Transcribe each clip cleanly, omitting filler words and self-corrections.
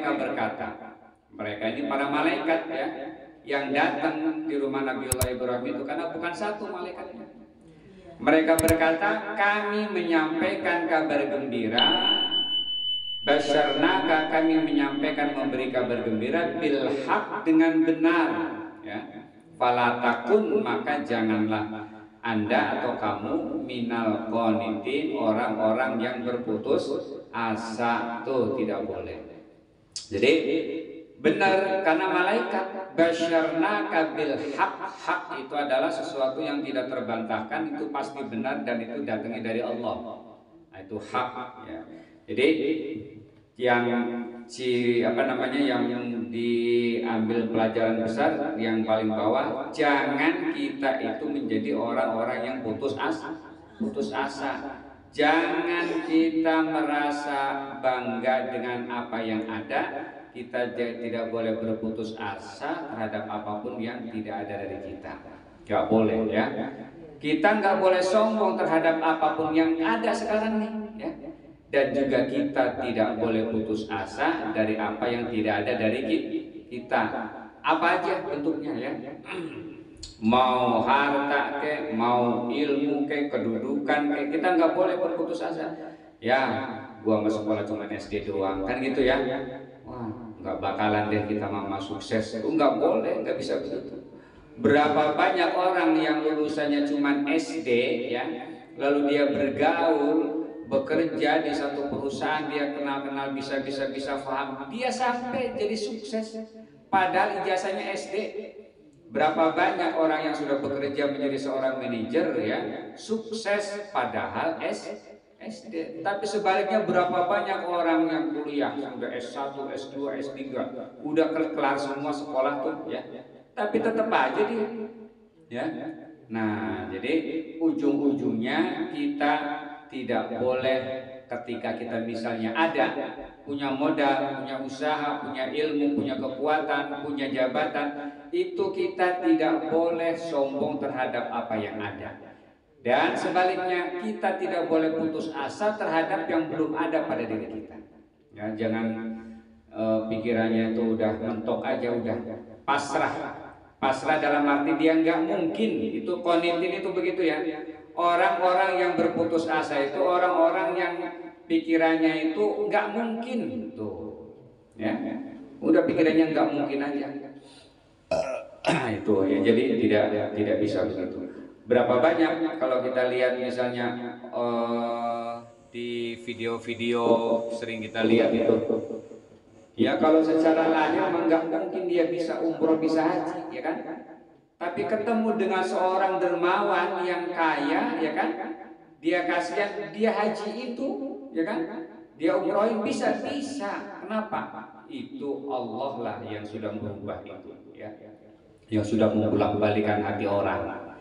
mereka berkata, mereka ini para malaikat ya, yang datang di rumah Nabiullah Ibrahim itu karena bukan satu malaikatnya. Mereka berkata, kami menyampaikan kabar gembira, basyarnaka, kami menyampaikan memberi kabar gembira bil haq, dengan benar ya. Fala takun, maka janganlah Anda atau kamu minal qanitin, orang-orang yang berputus asa. Tuh tidak boleh. Jadi benar, karena malaikat basyarnaka bil haq, hak itu adalah sesuatu yang tidak terbantahkan, itu pasti benar dan itu datangnya dari Allah. Nah, itu hak ya. Jadi yang yang diambil pelajaran besar yang paling bawah, jangan kita itu menjadi orang-orang yang putus asa. Jangan kita merasa bangga dengan apa yang ada. Kita tidak boleh berputus asa terhadap apapun yang tidak ada dari kita. Gak boleh ya. Kita nggak boleh sombong terhadap apapun yang ada sekarang nih ya. Dan juga kita tidak boleh putus asa dari apa yang tidak ada dari kita. Apa aja bentuknya ya. Mau harta ke, mau ilmu ke, kedudukan ke, kita nggak boleh berputus asa. Ya, gua masuk sekolah cuma SD doang, kan gitu ya. Wah, nggak bakalan deh kita mama sukses. Itu nggak boleh, nggak bisa begitu. Berapa banyak orang yang lulusannya cuma SD ya, lalu dia bergaul, bekerja di satu perusahaan, dia kenal bisa paham, dia sampai jadi sukses padahal ijazahnya SD. Berapa banyak orang yang sudah bekerja menjadi seorang manajer ya, sukses padahal SD. Tapi sebaliknya berapa banyak orang yang kuliah sudah S1, S2, S3, udah kelar semua sekolah tuh ya, tapi tetap aja dia ya. Nah, jadi ujung-ujungnya kita tidak boleh ketika kita misalnya ada, punya modal, punya usaha, punya ilmu, punya kekuatan, punya jabatan, itu kita tidak boleh sombong terhadap apa yang ada. Dan sebaliknya kita tidak boleh putus asa terhadap yang belum ada pada diri kita. Ya, jangan pikirannya itu udah mentok aja, udah pasrah. Pasrah dalam arti dia nggak mungkin, itu qanitin itu begitu ya. Orang-orang yang berputus asa itu orang-orang yang pikirannya itu nggak mungkin tuh, ya. Udah pikirannya nggak mungkin aja. Itu ya, jadi tidak bisa begitu. Berapa banyak kalau kita lihat misalnya di video-video sering kita lihat itu. Ya kalau secara lahir nggak mungkin dia bisa umroh, bisa haji, ya kan? Tapi ketemu dengan seorang dermawan yang kaya, ya kan? Dia kasihan, dia haji itu, ya kan? Dia umrohin bisa. Kenapa? Itu Allah lah yang sudah merubah itu, ya. Yang sudah membolak-balikan hati orang.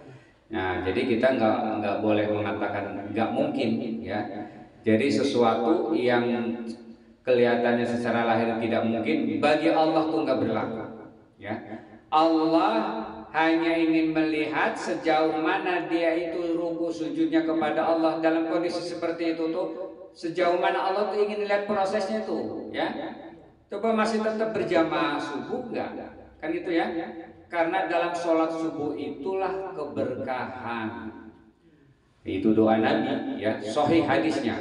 Nah, jadi kita nggak boleh mengatakan nggak mungkin, ya. Jadi sesuatu yang kelihatannya secara lahir tidak mungkin, bagi Allah tuh nggak berlaku, ya. Allah hanya ingin melihat sejauh mana dia itu ruku sujudnya kepada Allah. Dalam kondisi seperti itu tuh, sejauh mana Allah tuh ingin lihat prosesnya tuh, ya. Coba masih tetap berjamaah subuh enggak? Kan gitu ya. Karena dalam sholat subuh itulah keberkahan. Itu doa Nabi ya, sahih hadisnya.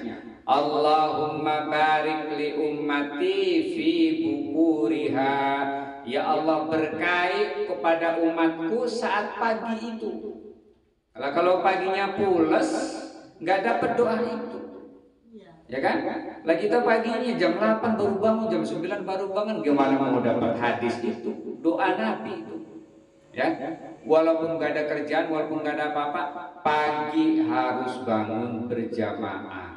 Allahumma barik li ummati fi bukuriha. Ya Allah, berkahi kepada umatku saat pagi itu. Kalau paginya pules, nggak dapat doa itu, ya kan? Lah kita paginya jam 8 baru bangun, jam 9 baru bangun, gimana mau dapat hadis itu, doa Nabi itu, ya? Walaupun nggak ada kerjaan, walaupun nggak ada apa-apa, pagi harus bangun berjamaah.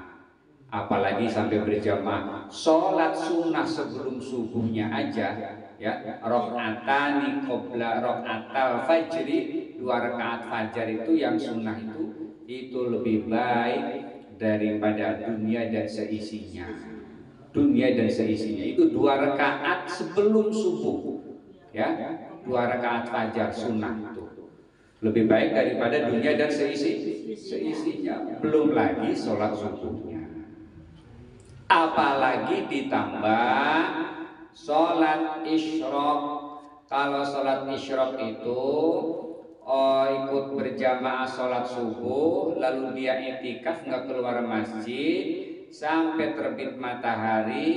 Apalagi sampai berjamaah, sholat sunnah sebelum subuhnya aja, ya, rakaatani qabla rakaatal fajri, 2 rakaat fajar itu yang sunnah itu lebih baik daripada dunia dan seisinya. Dunia dan seisinya itu 2 rakaat sebelum subuh, ya, 2 rakaat fajar sunnah itu lebih baik daripada dunia dan seisinya. Belum lagi sholat subuhnya. Apalagi ditambah sholat isyraq. Kalau sholat isyraq itu ikut berjamaah sholat subuh, lalu dia i'tikaf nggak keluar masjid sampai terbit matahari,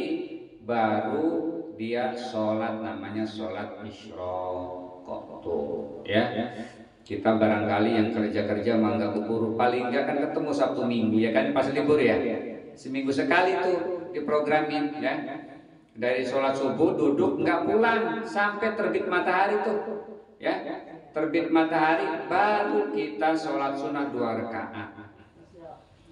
baru dia sholat, namanya sholat isyraq tuh ya. Kita barangkali yang kerja mah nggak keburu, paling nggak kan ketemu Sabtu Minggu ya kan, pas libur ya, seminggu sekali tuh diprogramin ya. Dari sholat subuh duduk nggak pulang sampai terbit matahari tuh ya, terbit matahari baru kita sholat sunnah 2 rakaat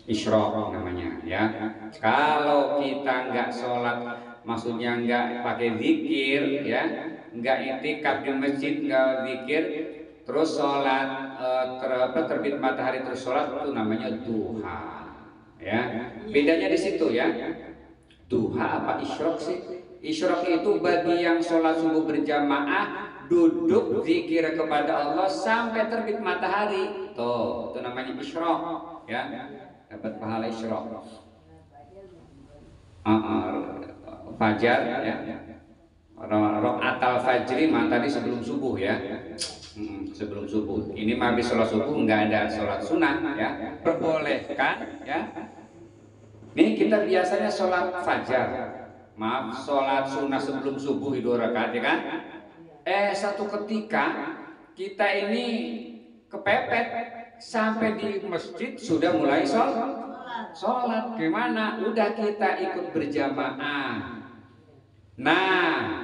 isyraq namanya ya. Kalau kita nggak sholat, maksudnya nggak pakai zikir ya, nggak i'tikaf di masjid, nggak zikir, terus sholat terbit matahari terus sholat, itu namanya duha ya. Bedanya di situ ya. Duha apa isyraq sih? Isyraq itu bagi yang sholat subuh berjamaah, duduk zikir kepada Allah sampai terbit matahari. Tuh, itu namanya isyraq ya. Dapat pahala isyraq. Fajar ya. Raqatul fajri mah tadi sebelum subuh ya. Sebelum subuh. Ini mah habis sholat subuh nggak ada sholat sunnah ya. Perbolehkan ya. Nih kita biasanya sholat fajar, maaf sholat sunnah sebelum subuh 2 rakaat ya kan. Satu ketika kita ini kepepet sampai di masjid sudah mulai sholat. Gimana? Udah kita ikut berjamaah. Nah,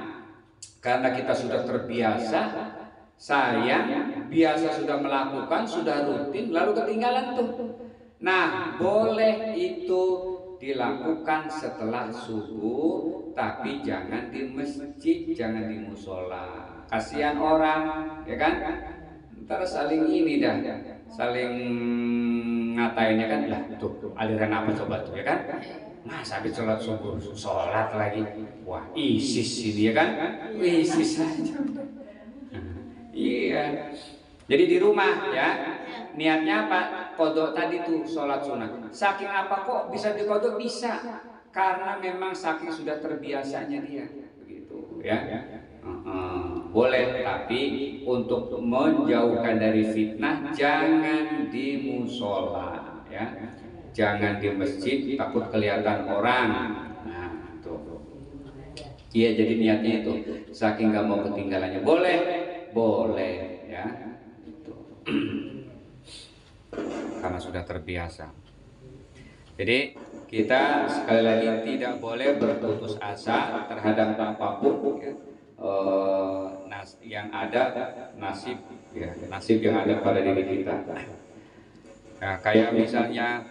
karena kita sudah terbiasa, saya biasa sudah melakukan, sudah rutin, lalu ketinggalan tuh. Nah, boleh itu dilakukan setelah subuh, tapi jangan di masjid, jangan di musola. Kasihan orang, ya kan? Ntar saling ini dah, saling ngatainnya kan, lah tuh aliran apa coba tuh ya kan? Masa habis sholat subuh sholat lagi, wah ISIS ini ya kan? ISIS aja. Iya. Jadi di rumah ya, niatnya apa? Kodok tadi tuh sholat sunnah. Saking apa kok bisa dikodok? Bisa, karena memang saking sudah terbiasanya dia, begitu ya. Boleh, tapi untuk menjauhkan dari fitnah jangan di musola ya, jangan di masjid, takut kelihatan orang. Nah tuh, iya jadi niatnya itu, saking gak mau ketinggalannya. Boleh ya. Karena sudah terbiasa. Jadi kita sekali lagi tidak boleh berputus asa terhadap apapun ya. Yang ada nasib ya, nasib yang ada pada diri kita. Nah, kayak misalnya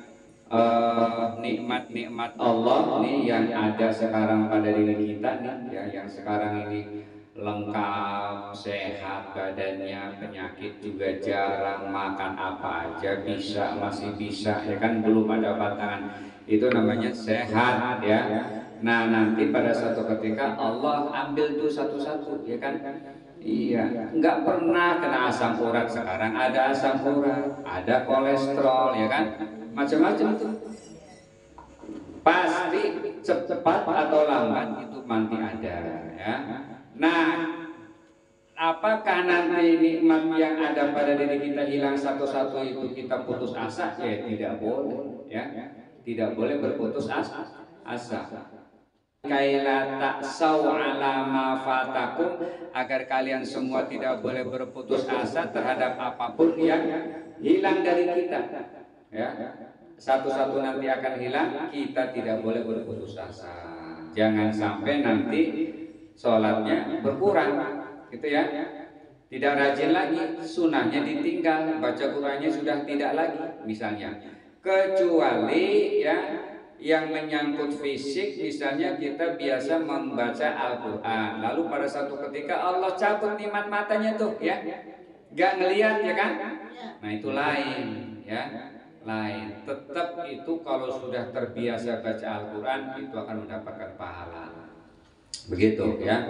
nikmat-nikmat Allah nih yang ada sekarang pada diri kita nih ya, yang sekarang ini lengkap, sehat badannya, penyakit juga jarang, makan apa aja bisa, masih bisa ya kan, belum ada batangan, itu namanya sehat ya. Nah nanti pada suatu ketika Allah ambil tuh satu-satu ya kan. Iya, nggak pernah kena asam urat, sekarang ada asam urat, ada kolesterol ya kan, macam-macam tuh. Pasti cepat atau lambat itu nanti ada ya. Nah, apakah nanti nikmat yang ada pada diri kita hilang satu-satu itu kita putus asa? Ya tidak boleh ya, tidak boleh berputus asa. Kaila taksau ala ma fatakum, agar kalian semua tidak boleh berputus asa terhadap apapun yang hilang dari kita ya. Satu-satu nanti akan hilang, kita tidak boleh berputus asa. Jangan sampai nanti sholatnya berkurang gitu ya, tidak rajin lagi, sunnahnya ditinggal, baca Qur'annya sudah tidak lagi misalnya, kecuali ya yang menyangkut fisik, misalnya kita biasa membaca Al-Quran, lalu pada satu ketika Allah cabut nikmat matanya tuh ya, nggak ngelihat ya kan, nah itu lain ya, lain. Tetap itu kalau sudah terbiasa baca Al-Quran itu akan mendapatkan pahala, begitu ya.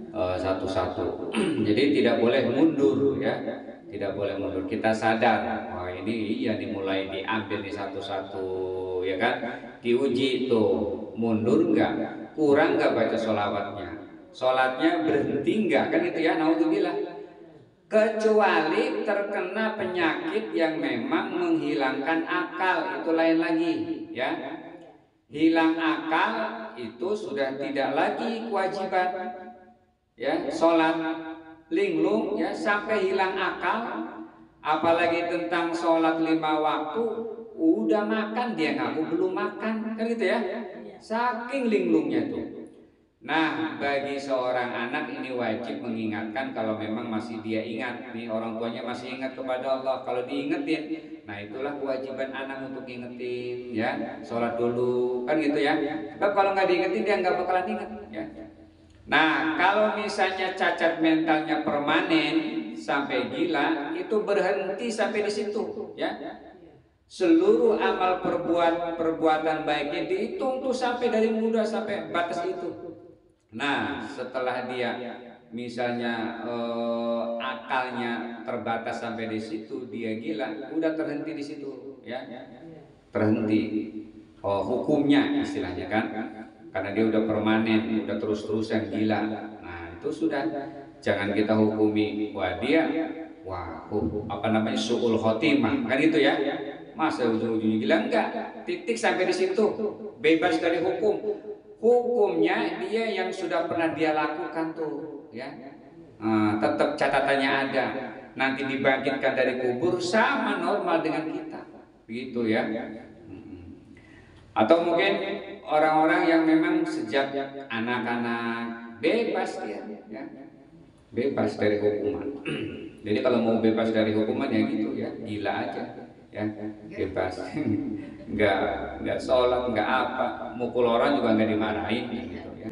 Satu-satu. Jadi tidak boleh mundur ya, tidak boleh mundur. Kita sadar, wah ini ya dimulai diambil di satu-satu ya kan, diuji tuh, mundur enggak, kurang enggak baca sholawatnya, sholatnya berhenti enggak, kan itu ya, naudzubillah. Kecuali terkena penyakit yang memang menghilangkan akal, itu lain lagi ya. Hilang akal itu sudah tidak lagi kewajiban ya, sholat linglung ya sampai hilang akal. Apalagi tentang sholat 5 waktu, udah makan dia ngaku belum makan, kan gitu ya, saking linglungnya tuh. Nah, bagi seorang anak ini wajib mengingatkan kalau memang masih dia ingat nih, orang tuanya masih ingat kepada Allah, kalau diingetin, nah itulah kewajiban anak untuk ingetin ya, sholat dulu kan gitu ya. Sebab kalau nggak diingetin dia nggak bakalan inget ya. Nah, kalau misalnya cacat mentalnya permanen sampai gila, itu berhenti sampai di situ ya. Seluruh amal perbuatan baiknya dihitung tuh sampai dari muda sampai batas itu. Nah, setelah dia misalnya akalnya terbatas sampai di situ, dia gila, udah terhenti di situ, ya, terhenti. Hukumnya istilahnya kan, karena dia udah permanen, udah terus-terusan gila. Nah, itu sudah, jangan kita hukumi, wah dia, apa namanya, su'ul khotimah, kan itu ya. Masa ujung-ujungnya gila, enggak, titik sampai di situ, bebas dari hukum. Hukumnya dia yang sudah pernah dia lakukan tuh ya, tetap catatannya ada, nanti dibangkitkan dari kubur sama normal dengan kita, begitu ya. Atau mungkin orang-orang yang memang sejak anak-anak bebas dia ya, bebas dari hukuman. Jadi kalau mau bebas dari hukuman ya gitu ya, gila aja ya, bebas. nggak sholat, nggak apa, mukul orang juga nggak dimarahin gitu ya.